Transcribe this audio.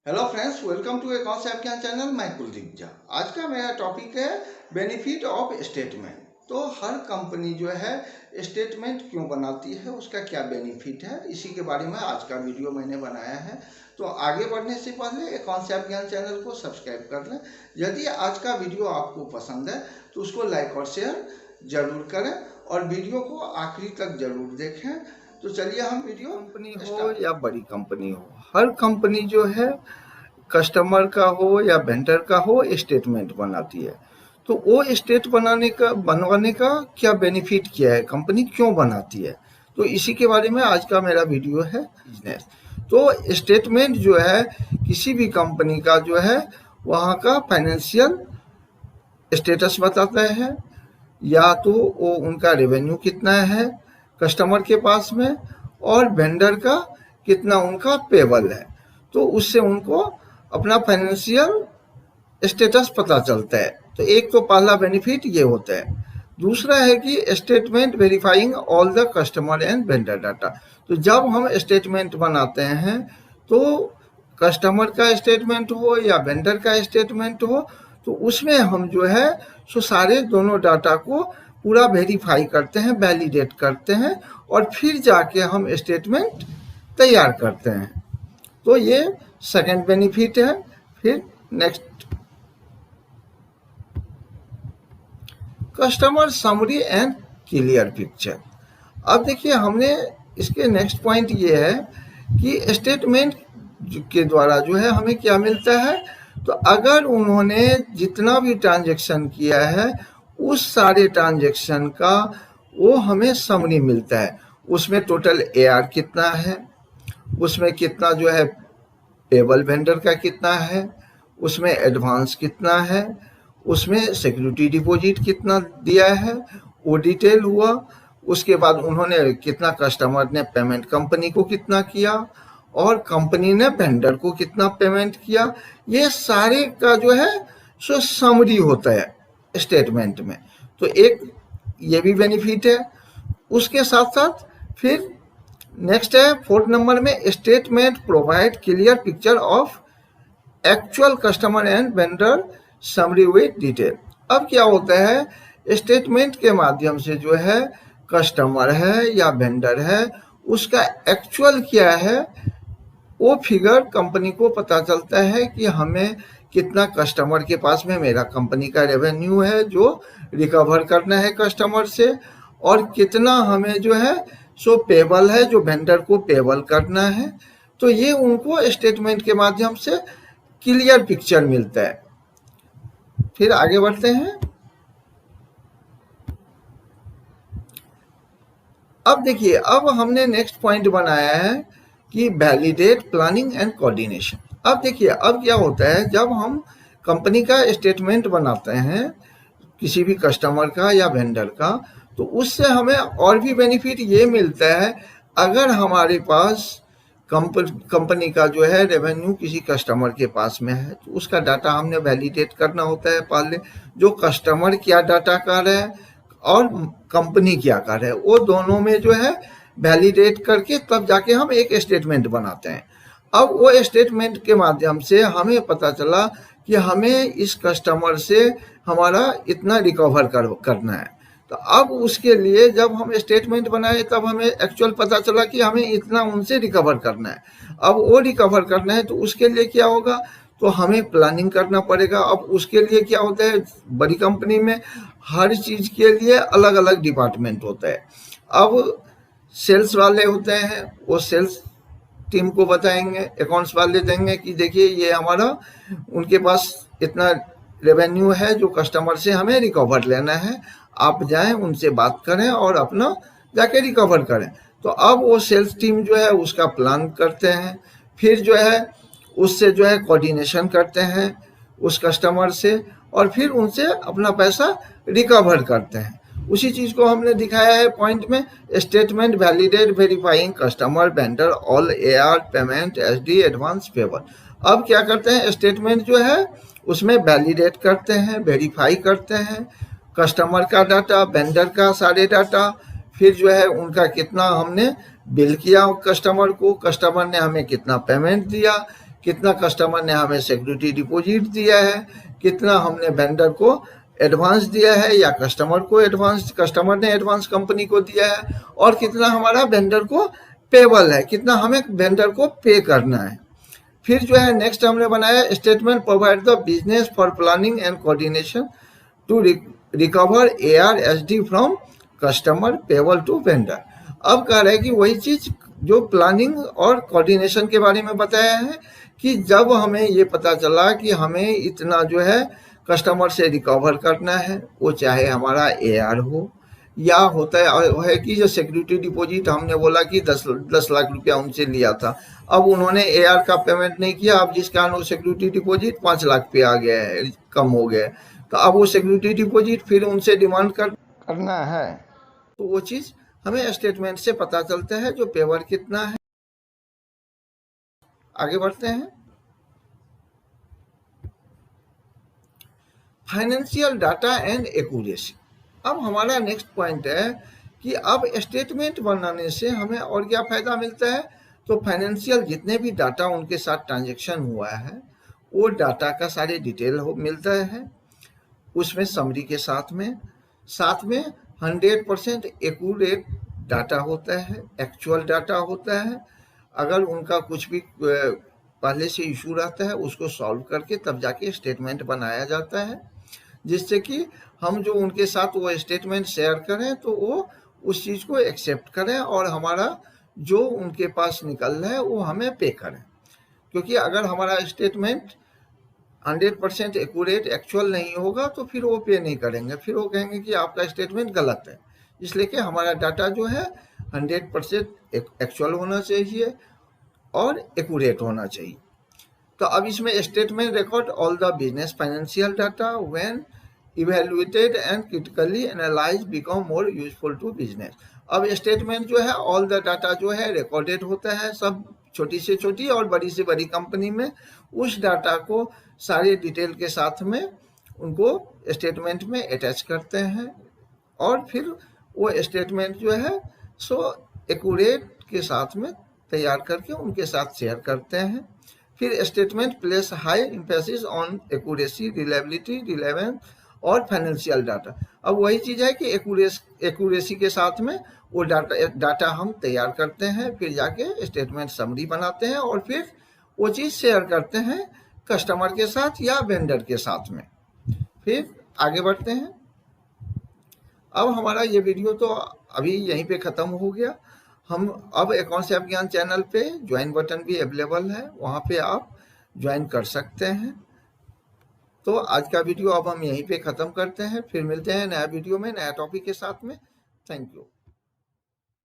Hello friends, welcome to accounts app Gyan channel. मैं कुलदीप झा। आज का मेरा टॉपिक है बेनिफिट ऑफ स्टेटमेंट। तो हर कंपनी जो है स्टेटमेंट क्यों बनाती है, उसका क्या बेनिफिट है, इसी के बारे में आज का वीडियो मैंने बनाया है। तो आगे बढ़ने से पहले अकाउंट्स ऐप ज्ञान चैनल को सब्सक्राइब कर लें। यदि आज का वीडियो आपको पसंद है तो उसको लाइक और शेयर जरूर करें और वीडियो को आखिरी तक जरूर देखें। तो चलिए हम वीडियो कंपनी हो या बड़ी कंपनी हो, हर कंपनी जो है कस्टमर का हो या वेंडर का हो स्टेटमेंट बनाती है। तो वो स्टेट बनवाने का क्या बेनिफिट क्या है, कंपनी क्यों बनाती है, तो इसी के बारे में आज का मेरा वीडियो है बिजनेस। तो स्टेटमेंट जो है किसी भी कंपनी का जो है वहाँ का फाइनेंशियल स्टेटस बताता है, या तो वो उनका रेवेन्यू कितना है कस्टमर के पास में, और वेंडर का कितना उनका पेबल है। तो उससे उनको अपना फाइनेंशियल स्टेटस पता चलता है। तो एक तो पहला बेनिफिट ये होता है। दूसरा है कि statement verifying all the customer and vendor data. तो जब हम स्टेटमेंट बनाते हैं तो कस्टमर का स्टेटमेंट हो या वेंडर का स्टेटमेंट हो, तो उसमें हम जो है सो सारे दोनों डाटा को पूरा वेरीफाई करते हैं, वैलिडेट करते हैं, और फिर जाके हम स्टेटमेंट तैयार करते हैं। तो ये सेकंड बेनिफिट है। फिर next, customer summary and clear picture. अब देखिए, हमने इसके नेक्स्ट पॉइंट ये है कि स्टेटमेंट के द्वारा जो है हमें क्या मिलता है। तो अगर उन्होंने जितना भी ट्रांजैक्शन किया है उस सारे ट्रांजैक्शन का वो हमें समरी मिलता है। उसमें टोटल एआर कितना है, उसमें कितना जो है पेबल वेंडर का कितना है, उसमें एडवांस कितना है, उसमें सिक्योरिटी डिपॉजिट कितना दिया है, वो डिटेल हुआ। उसके बाद उन्होंने कितना, कस्टमर ने पेमेंट कंपनी को कितना किया और कंपनी ने वेंडर को कितना पेमेंट किया, ये सारे का जो है सो समरी होता है स्टेटमेंट में। तो एक ये भी बेनिफिट है। उसके साथ साथ फिर नेक्स्ट है फोर्थ नंबर में, statement provide clear picture of actual customer and vendor summary with detail. अब क्या होता है, स्टेटमेंट के माध्यम से जो है कस्टमर है या वेंडर है उसका एक्चुअल क्या है वो फिगर कंपनी को पता चलता है कि हमें कितना कस्टमर के पास में मेरा कंपनी का रेवेन्यू है जो रिकवर करना है कस्टमर से, और कितना हमें जो है सो पेबल है जो वेंडर को पेबल करना है। तो ये उनको स्टेटमेंट के माध्यम से क्लियर पिक्चर मिलता है। फिर आगे बढ़ते हैं। अब देखिए, अब हमने नेक्स्ट पॉइंट बनाया है कि वैलिडेट प्लानिंग एंड कोऑर्डिनेशन। अब देखिए, अब क्या होता है, जब हम कंपनी का स्टेटमेंट बनाते हैं किसी भी कस्टमर का या वेंडर का, तो उससे हमें और भी बेनिफिट ये मिलता है। अगर हमारे पास कंपनी का जो है रेवेन्यू किसी कस्टमर के पास में है तो उसका डाटा हमने वैलिडेट करना होता है पहले। जो कस्टमर क्या डाटा कर रहा है और कंपनी क्या कर रहा है, वो दोनों में जो है वैलिडेट करके तब जाके हम एक स्टेटमेंट बनाते हैं। अब वो स्टेटमेंट के माध्यम से हमें पता चला कि हमें इस कस्टमर से हमारा इतना रिकवर करना है। तो अब उसके लिए जब हम स्टेटमेंट बनाए तब हमें एक्चुअल पता चला कि हमें इतना उनसे रिकवर करना है। अब वो रिकवर करना है तो उसके लिए क्या होगा, तो हमें प्लानिंग करना पड़ेगा। अब उसके लिए क्या होता है, बड़ी कंपनी में हर चीज़ के लिए अलग अलग डिपार्टमेंट होता है। अब सेल्स वाले होते हैं, वो सेल्स टीम को बताएंगे, अकाउंट्स वाले देंगे कि देखिए ये हमारा, उनके पास इतना रेवेन्यू है जो कस्टमर से हमें रिकवर लेना है, आप जाएं उनसे बात करें और अपना जाके रिकवर करें। तो अब वो सेल्स टीम जो है उसका प्लान करते हैं, फिर जो है उससे जो है कोऑर्डिनेशन करते हैं उस कस्टमर से, और फिर उनसे अपना पैसा रिकवर करते हैं। उसी चीज़ को हमने दिखाया है पॉइंट में, statement validate verifying customer vendor all AR payment SD advance payable. अब क्या करते हैं, स्टेटमेंट जो है उसमें वैलिडेट करते हैं, वेरीफाई करते हैं कस्टमर का डाटा, वेंडर का सारे डाटा, फिर जो है उनका कितना हमने बिल किया कस्टमर को, कस्टमर ने हमें कितना पेमेंट दिया, कितना कस्टमर ने हमें सिक्योरिटी डिपॉजिट दिया है, कितना हमने वेंडर को एडवांस दिया है या कस्टमर ने एडवांस कंपनी को दिया है, और कितना हमारा वेंडर को पेबल है, कितना हमें वेंडर को पे करना है। फिर जो है नेक्स्ट हमने बनाया statement provide the business for planning and coordination to recover AR/SD from customer payable to vendor. अब कह रहे हैं कि वही चीज जो प्लानिंग और कोऑर्डिनेशन के बारे में बताया है कि जब हमें ये पता चला कि हमें इतना जो है कस्टमर से रिकवर करना है, वो चाहे हमारा AR हो या होता है कि जो सिक्योरिटी डिपॉजिट हमने बोला कि 10 लाख रुपया उनसे लिया था, अब उन्होंने AR का पेमेंट नहीं किया, अब जिस कारण वो सिक्योरिटी डिपॉजिट 5 लाख पे आ गया है, कम हो गया, तो अब वो सिक्योरिटी डिपॉजिट फिर उनसे डिमांड करना है, तो वो चीज हमें स्टेटमेंट से पता चलता है जो पेवर कितना है। आगे बढ़ते हैं। Financial data and accuracy. अब हमारा नेक्स्ट पॉइंट है कि अब स्टेटमेंट बनाने से हमें और क्या फायदा मिलता है, तो फाइनेंशियल जितने भी डाटा उनके साथ ट्रांजैक्शन हुआ है वो डाटा का सारे डिटेल मिलता है, उसमें समरी के साथ में 100% एक्यूरेट डाटा होता है, एक्चुअल डाटा होता है। अगर उनका कुछ भी पहले से इशू रहता है उसको सॉल्व करके तब जाके स्टेटमेंट बनाया जाता है, जिससे कि हम जो उनके साथ वो स्टेटमेंट शेयर करें तो वो उस चीज़ को एक्सेप्ट करें और हमारा जो उनके पास निकल रहा है वो हमें पे करें। क्योंकि अगर हमारा स्टेटमेंट 100% एक्यूरेट एक्चुअल नहीं होगा तो फिर वो पे नहीं करेंगे, फिर वो कहेंगे कि आपका स्टेटमेंट गलत है। इसलिए कि हमारा डाटा जो है 100% एक्चुअल होना चाहिए और एक्यूरेट होना चाहिए। तो अब इसमें statement record all the business financial data when evaluated and critically analyse become more useful to business. अब स्टेटमेंट जो है ऑल द डाटा जो है रिकॉर्डेड होता है, सब छोटी से छोटी और बड़ी से बड़ी कंपनी में उस डाटा को सारे डिटेल के साथ में उनको स्टेटमेंट में अटैच करते हैं और फिर वो स्टेटमेंट जो है सो एक्यूरेट के साथ में तैयार करके उनके साथ शेयर करते हैं। फिर statement place high emphasis on accuracy, reliability, relevance और फाइनेंशियल डाटा। अब वही चीज़ है कि एक्यूरेसी के साथ में वो डाटा हम तैयार करते हैं, फिर जाके स्टेटमेंट समरी बनाते हैं और फिर वो चीज़ शेयर करते हैं कस्टमर के साथ या वेंडर के साथ में। फिर आगे बढ़ते हैं। अब हमारा ये वीडियो तो अभी यहीं पे ख़त्म हो गया। हम अब अकाउंट से ज्ञान चैनल पे ज्वाइन बटन भी अवेलेबल है, वहाँ पे आप ज्वाइन कर सकते हैं। तो आज का वीडियो अब हम यहीं पे ख़त्म करते हैं, फिर मिलते हैं नया वीडियो में नया टॉपिक के साथ में। Thank you.